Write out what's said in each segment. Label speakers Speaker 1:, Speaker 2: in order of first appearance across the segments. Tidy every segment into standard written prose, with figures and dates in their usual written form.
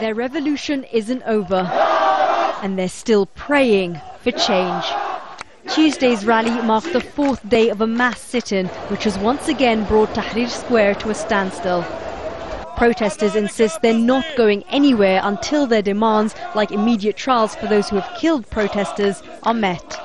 Speaker 1: Their revolution isn't over, and they're still praying for change. Tuesday's rally marked the fourth day of a mass sit-in, which has once again brought Tahrir Square to a standstill. Protesters insist they're not going anywhere until their demands, like immediate trials for those who have killed protesters, are met.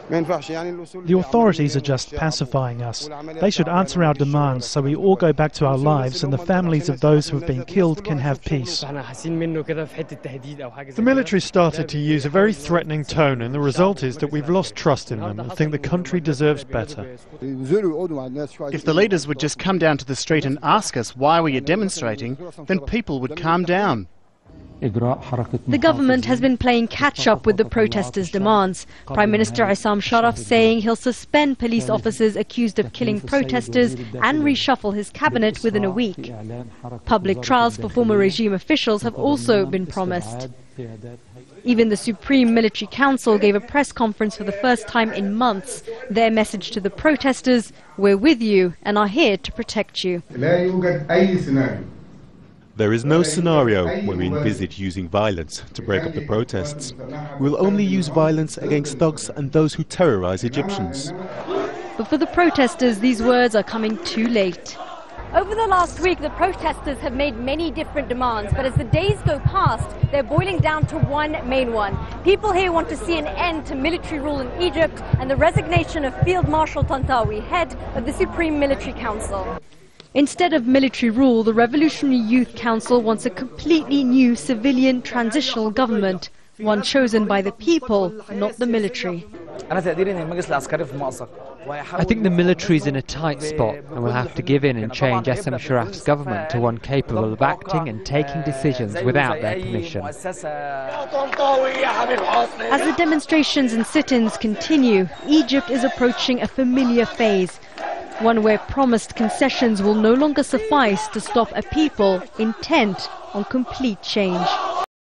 Speaker 2: The authorities are just pacifying us. They should answer our demands so we all go back to our lives and the families of those who have been killed can have peace.
Speaker 3: The military started to use a very threatening tone, and the result is that we've lost trust in them and think the country deserves better.
Speaker 4: If the leaders would just come down to the street and ask us why we are demonstrating, then people would calm down.
Speaker 1: The government has been playing catch-up with the protesters' demands. Prime Minister Issam Sharaf saying he'll suspend police officers accused of killing protesters and reshuffle his cabinet within a week. Public trials for former regime officials have also been promised. Even the Supreme Military Council gave a press conference for the first time in months. Their message to the protesters: we're with you and are here to protect you.
Speaker 5: There is no scenario where we envisage using violence to break up the protests. We'll only use violence against thugs and those who terrorize Egyptians.
Speaker 1: But for the protesters, these words are coming too late. Over the last week, the protesters have made many different demands, but as the days go past, they're boiling down to one main one. People here want to see an end to military rule in Egypt and the resignation of Field Marshal Tantawi, head of the Supreme Military Council. Instead of military rule, the Revolutionary Youth Council wants a completely new civilian transitional government, one chosen by the people, not the military.
Speaker 6: I think the military is in a tight spot and will have to give in and change Issam Sharaf's government to one capable of acting and taking decisions without their permission.
Speaker 1: As the demonstrations and sit-ins continue, Egypt is approaching a familiar phase, one where promised concessions will no longer suffice to stop a people intent on complete change.